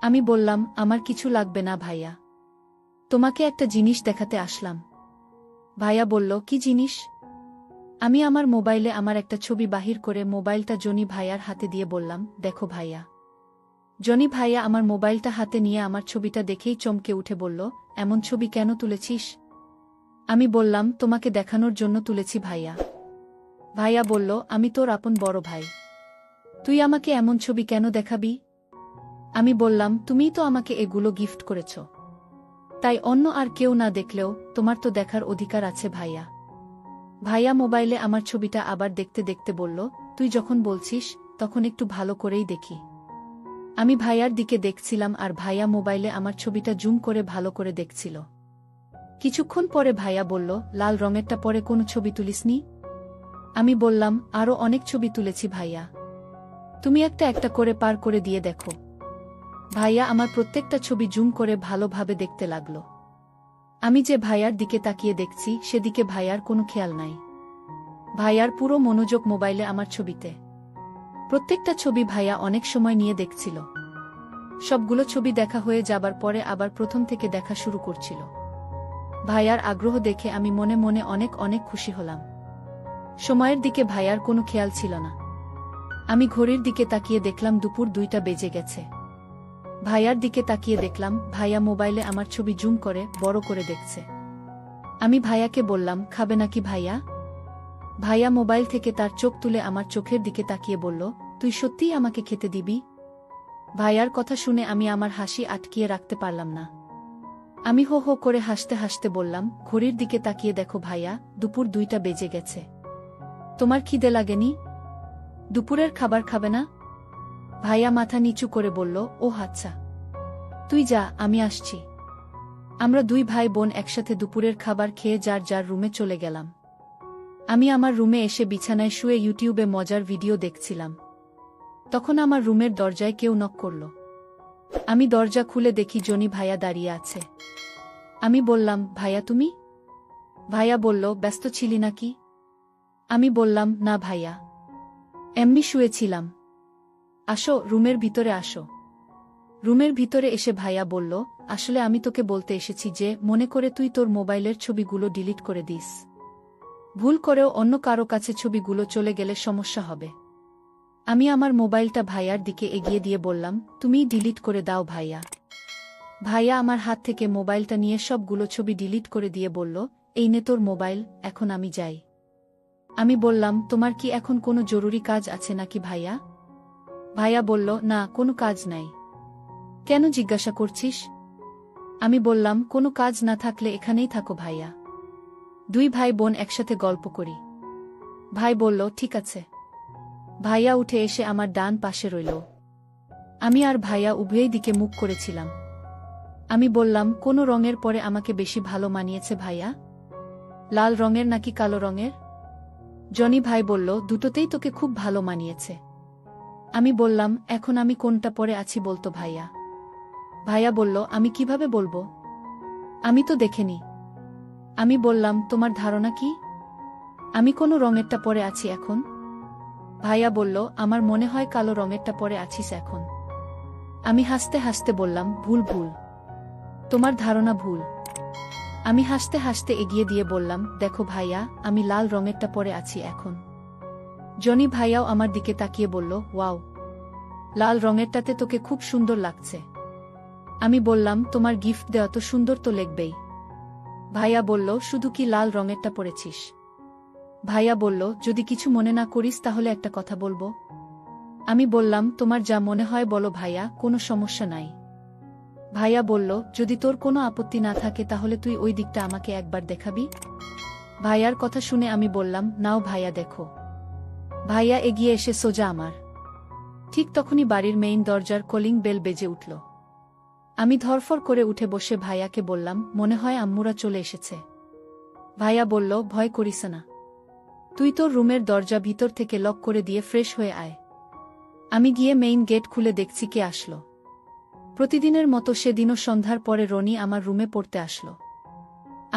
আমি বললাম, আমার কিছু লাগবে না ভাইয়া, তোমাকে একটা জিনিস দেখাতে আসলাম। ভাইয়া বলল, কি জিনিস? আমি আমার মোবাইলে আমার একটা ছবি বাহির করে মোবাইলটা জনি ভাইয়ার হাতে দিয়ে বললাম, দেখো ভাইয়া। জনি ভাইয়া আমার মোবাইলটা হাতে নিয়ে আমার ছবিটা দেখেই চমকে উঠে বলল, এমন ছবি কেন তুলেছিস? আমি বললাম, তোমাকে দেখানোর জন্য তুলেছি ভাইয়া। ভাইয়া বলল, আমি তোর আপন বড় ভাই, তুই আমাকে এমন ছবি কেন দেখাবি? আমি বললাম, তুমিই তো আমাকে এগুলো গিফট করেছ, তাই অন্য আর কেউ না দেখলেও তোমার তো দেখার অধিকার আছে ভাইয়া। ভাইয়া মোবাইলে আমার ছবিটা আবার দেখতে দেখতে বলল, তুই যখন বলছিস তখন একটু ভালো করেই দেখি। আমি ভাইয়ার দিকে দেখছিলাম আর ভাইয়া মোবাইলে আমার ছবিটা জুম করে ভালো করে দেখছিল। কিছুক্ষণ পরে ভাইয়া বলল, লাল রঙেরটা পরে কোনো ছবি তুলিসনি? আমি বললাম, আরও অনেক ছবি তুলেছি ভাইয়া, তুমি একটা একটা করে পার করে দিয়ে দেখো। ভাইয়া আমার প্রত্যেকটা ছবি জুম করে ভালোভাবে দেখতে লাগল। আমি যে ভাইয়ার দিকে তাকিয়ে দেখছি সেদিকে ভাইয়ার কোনো খেয়াল নাই। ভাইয়ার পুরো মনোযোগ মোবাইলে আমার ছবিতে। প্রত্যেকটা ছবি ভাইয়া অনেক সময় নিয়ে দেখছিল। সবগুলো ছবি দেখা হয়ে যাবার পরে আবার প্রথম থেকে দেখা শুরু করছিল। ভাইয়ার আগ্রহ দেখে আমি মনে মনে অনেক অনেক খুশি হলাম। সময়ের দিকে ভাইয়ার কোনো খেয়াল ছিল না। আমি ঘড়ির দিকে তাকিয়ে দেখলাম দুপুর 2টা বেজে গেছে। ভাইয়ার দিকে তাকিয়ে দেখলাম ভাইয়া মোবাইলে আমার ছবি জুম করে বড় করে দেখছে। আমি ভাইয়াকে বললাম, খাবে নাকি ভাইয়া? ভাইয়া মোবাইল থেকে তার চোখ তুলে আমার চোখের দিকে তাকিয়ে বলল, তুই সত্যিই আমাকে খেতে দিবি? ভাইয়ার কথা শুনে আমি আমার হাসি আটকিয়ে রাখতে পারলাম না। আমি হো হো করে হাসতে হাসতে বললাম, ঘড়ির দিকে তাকিয়ে দেখো ভাইয়া, দুপুর 2টা বেজে গেছে। তোমার খিদে লাগেনি? দুপুরের খাবার খাবে না? ভাইয়া মাথা নিচু করে বলল, ও আচ্ছা, তুই যা, আমি আসছি। আমরা 2 ভাই বোন একসাথে দুপুরের খাবার খেয়ে যার যার রুমে চলে গেলাম। আমি আমার রুমে এসে বিছানায় শুয়ে ইউটিউবে মজার ভিডিও দেখছিলাম। তখন আমার রুমের দরজায় কেউ নক করল। আমি দরজা খুলে দেখি জনি ভাইয়া দাঁড়িয়ে আছে। আমি বললাম, ভাইয়া তুমি? ভাইয়া বলল, ব্যস্ত ছিলি নাকি? আমি বললাম, না ভাইয়া, এমনি শুয়েছিলাম। আসো, রুমের ভিতরে আসো। রুমের ভিতরে এসে ভাইয়া বলল, আসলে আমি তোকে বলতে এসেছি যে মনে করে তুই তোর মোবাইলের ছবিগুলো ডিলিট করে দিস। ভুল করেও অন্য কারো কাছে ছবিগুলো চলে গেলে সমস্যা হবে। আমি আমার মোবাইলটা ভাইয়ার দিকে এগিয়ে দিয়ে বললাম, তুমিই ডিলিট করে দাও ভাইয়া। ভাইয়া আমার হাত থেকে মোবাইলটা নিয়ে সবগুলো ছবি ডিলিট করে দিয়ে বলল, এই নে তোর মোবাইল, এখন আমি যাই। আমি বললাম, তোমার কি এখন কোনো জরুরি কাজ আছে নাকি ভাইয়া? ভাইয়া বলল, না, কোনো কাজ নাই। কেন জিজ্ঞাসা করছিস? আমি বললাম, কোনো কাজ না থাকলে এখানেই থাকো ভাইয়া, 2 ভাই বোন একসাথে গল্প করি। ভাই বলল, ঠিক আছে। ভাইয়া উঠে এসে আমার ডান পাশে রইল। আমি আর ভাইয়া উভয় দিকে মুখ করেছিলাম। আমি বললাম, কোন রঙের পরে আমাকে বেশি ভালো মানিয়েছে ভাইয়া? লাল রঙের নাকি কালো রঙের? জনি ভাই বলল, দুটোতেই তোকে খুব ভালো মানিয়েছে। আমি বললাম, এখন আমি কোনটা পরে আছি বলতো ভাইয়া? ভাইয়া বলল, আমি কিভাবে বলবো? আমি তো দেখিনি। আমি বললাম, তোমার ধারণা কি? আমি কোন রঙেরটা পরে আছি এখন? ভাইয়া বলল, আমার মনে হয় কালো রঙেরটা পরে আছিস এখন। আমি হাসতে হাসতে বললাম, ভুল ভুল, তোমার ধারণা ভুল। আমি হাসতে হাসতে এগিয়ে দিয়ে বললাম, দেখো ভাইয়া, আমি লাল রঙেরটা পরে আছি এখন। জনি ভাইয়াও আমার দিকে তাকিয়ে বলল, ওয়াও, লাল রঙেরটাতে তোকে খুব সুন্দর লাগছে। আমি বললাম, তোমার গিফট দেওয়া তো সুন্দর তো লাগবেই। ভাইয়া বলল, শুধু কি লাল রঙেরটা পরেছিস? ভাইয়া বলল, যদি কিছু মনে না করিস তাহলে একটা কথা বলবো। আমি বললাম, তোমার যা মনে হয় বলো ভাইয়া, কোনো সমস্যা নাই। ভাইয়া বলল, যদি তোর কোনো আপত্তি না থাকে তাহলে তুই ওই দিকটা আমাকে একবার দেখাবি। ভাইয়ার কথা শুনে আমি বললাম, নাও ভাইয়া দেখো। ভাইয়া এগিয়ে এসে সোজা আমার। ঠিক তখনই বাড়ির মেইন দরজার কলিং বেল বেজে উঠল। আমি ধরফর করে উঠে বসে ভাইয়াকে বললাম, মনে হয় আম্মুরা চলে এসেছে। ভাইয়া বলল, ভয় করিস না, তুই তোর রুমের দরজা ভিতর থেকে লক করে দিয়ে ফ্রেশ হয়ে আয়। আমি গিয়ে মেইন গেট খুলে দেখছি কে আসলো। প্রতিদিনের মতো সেদিনও সন্ধ্যার পরে রনি আমার রুমে পড়তে আসলো।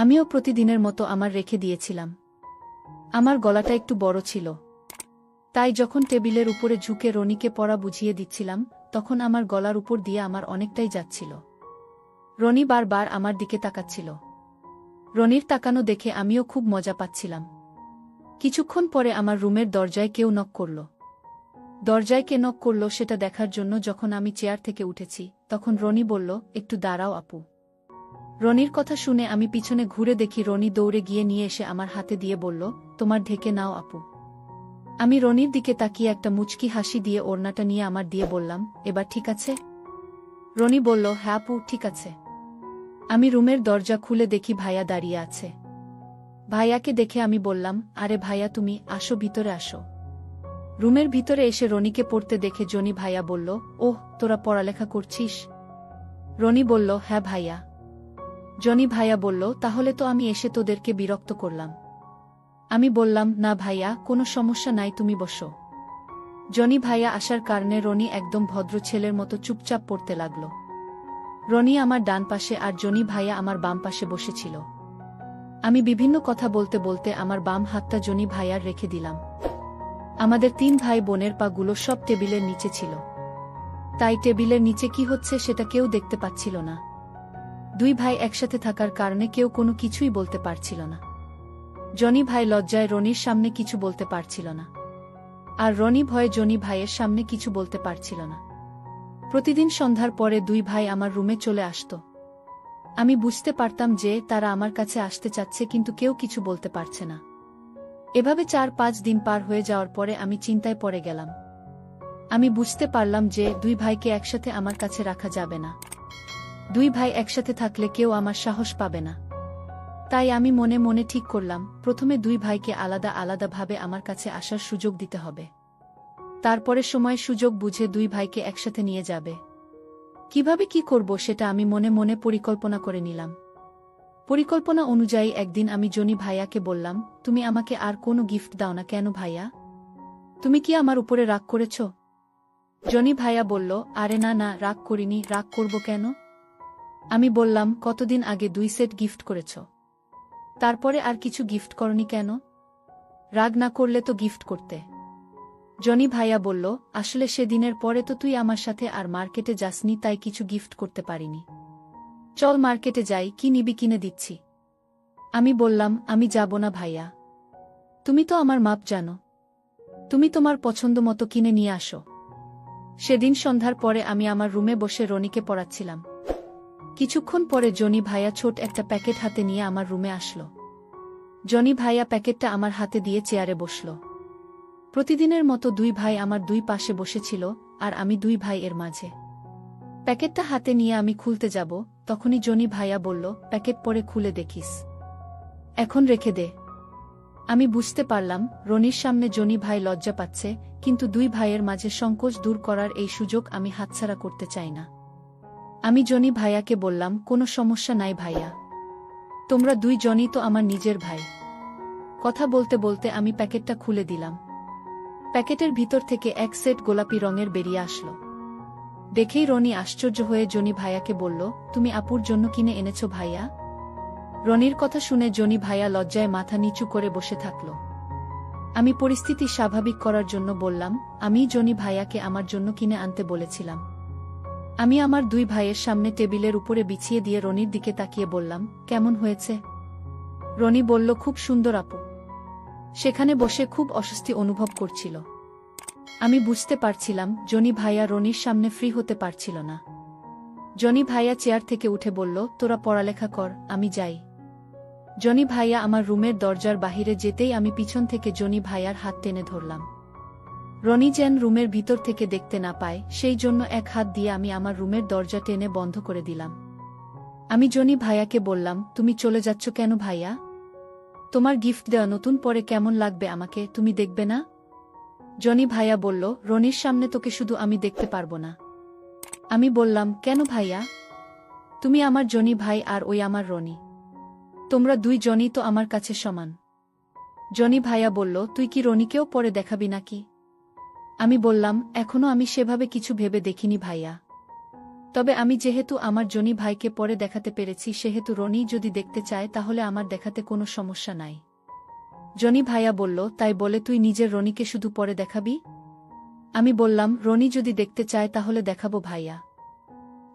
আমিও প্রতিদিনের মতো আমার রেখে দিয়েছিলাম। আমার গলাটা একটু বড় ছিল, তাই যখন টেবিলের উপরে ঝুঁকে রনিকে পড়া বুঝিয়ে দিচ্ছিলাম তখন আমার গলার উপর দিয়ে আমার অনেকটাই যাচ্ছিল। রনি বারবার আমার দিকে তাকাচ্ছিল। রনির তাকানো দেখে আমিও খুব মজা পাচ্ছিলাম। কিছুক্ষণ পরে আমার রুমের দরজায় কেউ নক করল। দরজায় কে নক করল সেটা দেখার জন্য যখন আমি চেয়ার থেকে উঠেছি তখন রনি বলল, একটু দাঁড়াও আপু। রনির কথা শুনে আমি পিছনে ঘুরে দেখি রনি দৌড়ে গিয়ে নিয়ে এসে আমার হাতে দিয়ে বলল, তোমার ঢেকে নাও আপু। আমি রনির দিকে তাকিয়ে একটা মুচকি হাসি দিয়ে ওড়নাটা নিয়ে আমার দিয়ে বললাম, এবার ঠিক আছে? রনি বলল, হ্যাঁ আপু, ঠিক আছে। আমি রুমের দরজা খুলে দেখি ভাইয়া দাঁড়িয়ে আছে। ভাইয়াকে দেখে আমি বললাম, আরে ভাইয়া তুমি আসো, ভিতরে আসো। রুমের ভিতরে এসে রনিকে পড়তে দেখে জনি ভাইয়া বলল, ওহ, তোরা পড়ালেখা করছিস? রনি বলল, হ্যাঁ ভাইয়া। জনি ভাইয়া বলল, তাহলে তো আমি এসে তোদেরকে বিরক্ত করলাম। আমি বললাম, না ভাইয়া, কোনো সমস্যা নাই, তুমি বসো। জনি ভাইয়া আসার কারণে রনি একদম ভদ্র ছেলের মতো চুপচাপ পড়তে লাগল। রনি আমার ডান পাশে আর জনি ভাইয়া আমার বাম পাশে বসেছিল। আমি বিভিন্ন কথা বলতে বলতে আমার বাম হাতটা জনি ভাইয়ার রেখে দিলাম। আমাদের 3 ভাই বোনের পাগুলো সব টেবিলের নিচে ছিল। তাই টেবিলের নিচে কি হচ্ছে সেটা কেউ দেখতে পাচ্ছিল না। 2 ভাই একসাথে থাকার কারণে কেউ কোনো কিছুই বলতে পারছিল না। জনি ভাই লজ্জায় রনির সামনে কিছু বলতে পারছিল না, আর রনি ভয়ে জনি ভাইয়ের সামনে কিছু বলতে পারছিল না। প্রতিদিন সন্ধ্যার পরে 2 ভাই আমার রুমে চলে আসত। আমি বুঝতে পারতাম যে তারা আমার কাছে আসতে চাচ্ছে, কিন্তু কেউ কিছু বলতে পারছে না। এভাবে 4-5 দিন পার হয়ে যাওয়ার পরে আমি চিন্তায় পড়ে গেলাম। আমি বুঝতে পারলাম যে 2 ভাইকে একসাথে আমার কাছে রাখা যাবে না। 2 ভাই একসাথে থাকলে কেউ আমার সাহস পাবে না। তাই আমি মনে মনে ঠিক করলাম, প্রথমে 2 ভাইকে আলাদা আলাদাভাবে আমার কাছে আসার সুযোগ দিতে হবে। তারপরে সময় সুযোগ বুঝে 2 ভাইকে একসাথে নিয়ে যাবে। কিভাবে কি করব সেটা আমি মনে মনে পরিকল্পনা করে নিলাম। পরিকল্পনা অনুযায়ী একদিন আমি জনি ভাইয়াকে বললাম, তুমি আমাকে আর কোনো গিফট দাও না কেন ভাইয়া? তুমি কি আমার উপরে রাগ করেছ? জনি ভাইয়া বলল, আরে না না, রাগ করিনি, রাগ করব কেন? আমি বললাম, কতদিন আগে 2 সেট গিফট করেছ, তারপরে আর কিছু গিফট করনি কেন? রাগ না করলে তো গিফট করতে। জনি ভাইয়া বলল, আসলে সেদিনের পরে তো তুই আমার সাথে আর মার্কেটে যাসনি, তাই কিছু গিফট করতে পারিনি। চল মার্কেটে যাই, কি নিবি কিনে দিচ্ছি। আমি বললাম, আমি যাব না ভাইয়া, তুমি তো আমার মাপ জানো, তুমি তোমার পছন্দ মতো কিনে নিয়ে আসো। সেদিন সন্ধ্যার পরে আমি আমার রুমে বসে রনিকে পড়াচ্ছিলাম। কিছুক্ষণ পরে জনি ভাইয়া ছোট একটা প্যাকেট হাতে নিয়ে আমার রুমে আসলো। জনি ভাইয়া প্যাকেটটা আমার হাতে দিয়ে চেয়ারে বসল। প্রতিদিনের মতো 2 ভাই আমার 2 পাশে বসেছিল, আর আমি 2 ভাই এর মাঝে। প্যাকেটটা হাতে নিয়ে আমি খুলতে যাব, তখনই জনি ভাইয়া বলল, প্যাকেট পরে খুলে দেখিস, এখন রেখে দে। আমি বুঝতে পারলাম রনির সামনে জনি ভাই লজ্জা পাচ্ছে, কিন্তু 2 ভাইয়ের মাঝে সংকোচ দূর করার এই সুযোগ আমি হাতছাড়া করতে চাই না। আমি জনি ভাইয়াকে বললাম, কোনো সমস্যা নাই ভাইয়া, তোমরা 2 জনই তো আমার নিজের ভাই। কথা বলতে বলতে আমি প্যাকেটটা খুলে দিলাম। প্যাকেটের ভিতর থেকে 1 সেট গোলাপি রঙের বেরিয়ে আসলো। দেখেই রনি আশ্চর্য হয়ে জনি ভাইয়াকে বলল, তুমি আপুর জন্য কিনে এনেছো ভাইয়া? রনির কথা শুনে জনি ভাইয়া লজ্জায় মাথা নিচু করে বসে থাকল। আমি পরিস্থিতি স্বাভাবিক করার জন্য বললাম, আমি জনি ভাইয়াকে আমার জন্য কিনে আনতে বলেছিলাম। আমি আমার 2 ভাইয়ের সামনে টেবিলের উপরে বিছিয়ে দিয়ে রনির দিকে তাকিয়ে বললাম, কেমন হয়েছে? রনি বলল, খুব সুন্দর আপু। সেখানে বসে খুব অস্বস্তি অনুভব করছিল। আমি বুঝতে পারছিলাম জনি ভাইয়া রনির সামনে ফ্রি হতে পারছিল না। জনি ভাইয়া চেয়ার থেকে উঠে বলল, তোরা পড়ালেখা কর, আমি যাই। জনি ভাইয়া আমার রুমের দরজার বাহিরে যেতেই আমি পিছন থেকে জনি ভাইয়ার হাত টেনে ধরলাম। রনি যেন রুমের ভিতর থেকে দেখতে না পায়, সেই জন্য 1 হাত দিয়ে আমি আমার রুমের দরজা টেনে বন্ধ করে দিলাম। আমি জনি ভাইয়াকে বললাম, তুমি চলে যাচ্ছ কেন ভাইয়া? তোমার গিফট দেওয়া নতুন পরে কেমন লাগবে আমাকে, তুমি দেখবে না? জনি ভাইয়া বলল, রনির সামনে তোকে শুধু আমি দেখতে পারবো না। আমি বললাম, কেন ভাইয়া? তুমি আমার জনি ভাই আর ওই আমার রনি, তোমরা 2 জনই তো আমার কাছে সমান। জনি ভাইয়া বলল, তুই কি রনিকেও পরে দেখাবি নাকি? আমি বললাম, এখনো আমি সেভাবে কিছু ভেবে দেখিনি ভাইয়া, তবে আমি যেহেতু আমার জনি ভাইকে পরে দেখাতে পেরেছি, সেহেতু রনি যদি দেখতে চায় তাহলে আমার দেখাতে কোনো সমস্যা নাই। জনি ভাইয়া বলল, তাই বলে তুই নিজের রনিকে শুধু পরে দেখাবি? আমি বললাম, রনি যদি দেখতে চায় তাহলে দেখাবো ভাইয়া।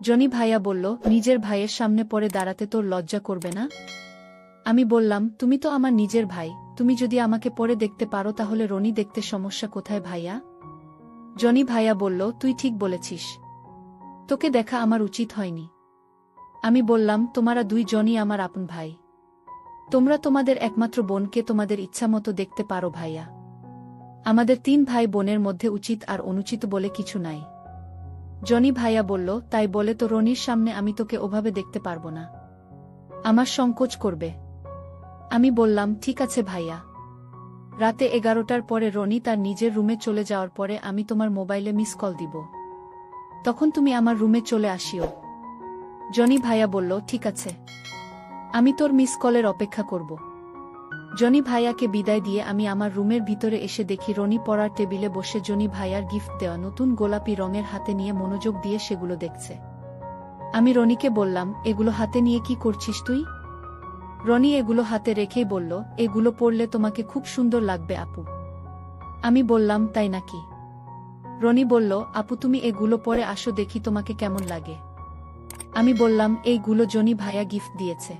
জনি ভাইয়া বলল, নিজের ভাইয়ের সামনে পরে দাঁড়াতে তোর লজ্জা করবে না? আমি বললাম, তুমি তো আমার নিজের ভাই, তুমি যদি আমাকে পরে দেখতে পারো তাহলে রনি দেখতে সমস্যা কোথায় ভাইয়া? জনি ভাইয়া বলল, তুই ঠিক বলেছিস, তোকে দেখা আমার উচিত হয়নি। আমি বললাম, তোমরা 2 জনই আমার আপন ভাই, তোমরা তোমাদের একমাত্র বোনকে তোমাদের ইচ্ছামতো দেখতে পারো ভাইয়া। আমাদের 3 ভাই বোনের মধ্যে উচিত আর অনুচিত বলে কিছু নাই। জনি ভাইয়া বলল, তাই বলে তো রনির সামনে আমি তোকে ওভাবে দেখতে পারবো না, আমার সংকোচ করবে। আমি বললাম, ঠিক আছে ভাইয়া। রাতে 11টার পরে রনি তার নিজের রুমে চলে যাওয়ার পরে আমি তোমার মোবাইলে মিস কল দিব, তখন তুমি আমার রুমে চলে আসিও। জনি ভাইয়া বলল, ঠিক আছে, আমি তোর মিস কলের অপেক্ষা করব। জনি ভাইয়াকে বিদায় দিয়ে আমি আমার রুমের ভিতরে এসে দেখি রনি পড়ার টেবিলে বসে জনি ভাইয়ার গিফট দেওয়া নতুন গোলাপি রঙের হাতে নিয়ে মনোযোগ দিয়ে সেগুলো দেখছে। আমি রনিকে বললাম, এগুলো হাতে নিয়ে কি করছিস তুই? রনি এগুলো হাতে রেখেই বলল, এগুলো পরলে তোমাকে খুব সুন্দর লাগবে আপু। আমি বললাম, তাই নাকি? রনি বলল, আপু তুমি এগুলো পরে আসো দেখি তোমাকে কেমন লাগে। আমি বললাম, এইগুলো জনি ভাইয়া গিফট দিয়েছে।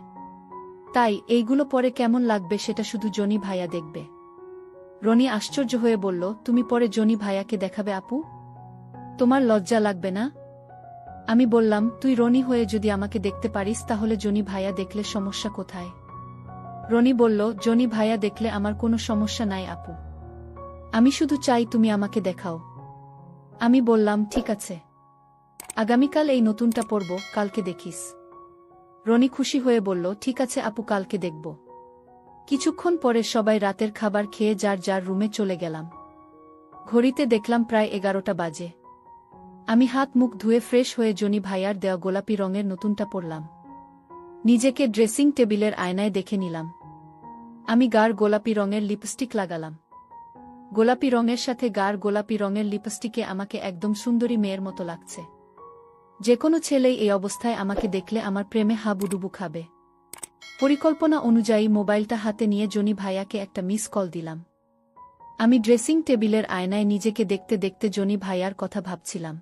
তাই এইগুলো পরে কেমন লাগবে সেটা শুধু জনি ভাইয়া দেখবে। রনি আশ্চর্য হয়ে বলল, তুমি পরে জনি ভাইয়াকে দেখাবে আপু? তোমার লজ্জা লাগবে না? আমি বললাম, তুই রনি হয়ে যদি আমাকে দেখতে পারিস তাহলে জনি ভাইয়া দেখলে সমস্যা কোথায়? রনি বলল, জনি ভাইয়া দেখলে আমার কোনো সমস্যা নাই আপু। আমি শুধু চাই তুমি আমাকে দেখাও। আমি বললাম, ঠিক আছে। আগামীকাল এই নতুনটা পরব, কালকে দেখিস। রনি খুশি হয়ে বলল, ঠিক আছে আপু, কালকে দেখব। কিছুক্ষণ পরে সবাই রাতের খাবার খেয়ে যার যার রুমে চলে গেলাম। ঘড়িতে দেখলাম প্রায় 11টা বাজে। আমি হাত মুখ ধুয়ে ফ্রেশ হয়ে জনি ভাইয়ার দেওয়া গোলাপি রঙের নতুনটা পরলাম। নিজেকে ড্রেসিং টেবিলের আয়নায় দেখে নিলাম। আমি গাঢ় গোলাপি রঙের লিপস্টিক লাগালাম। গোলাপি রঙের সাথে গাঢ় গোলাপি রঙের লিপস্টিকে আমাকে একদম সুন্দরী মেয়ের মতো লাগছে। যে কোনো ছেলেই এই অবস্থায় আমাকে দেখলে আমার প্রেমে হাবুডুবু খাবে। পরিকল্পনা অনুযায়ী মোবাইলটা হাতে নিয়ে জনি ভাইয়াকে একটা মিস কল দিলাম। আমি ড্রেসিং টেবিলের আয়নায় নিজেকে দেখতে দেখতে জনি ভাইয়ার কথা ভাবছিলাম।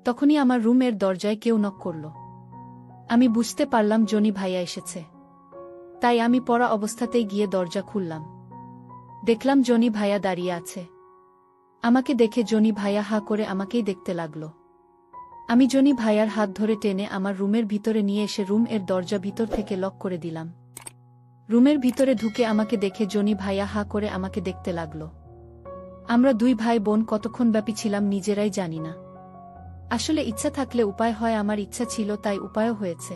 তখনই আমার রুমের দরজায় কেউ নক করল। আমি বুঝতে পারলাম জনি ভাইয়া এসেছে। তাই আমি পড়া অবস্থাতেই গিয়ে দরজা খুললাম। দেখলাম জনি ভাইয়া দাঁড়িয়ে আছে। আমাকে দেখে জনি ভাইয়া হা করে আমাকেই দেখতে লাগল। আমি জনি ভাইয়ার হাত ধরে টেনে আমার রুমের ভিতরে নিয়ে এসে রুম এর দরজা ভিতর থেকে লক করে দিলাম। রুমের ভিতরে ঢুকে আমাকে দেখে জনি ভাইয়া হা করে আমাকে দেখতে লাগল। আমরা দুই ভাই বোন কতক্ষণ ব্যাপী ছিলাম নিজেরাই জানি না। আসলে ইচ্ছা থাকলে উপায় হয়, আমার ইচ্ছা ছিল তাই উপায়ও হয়েছে।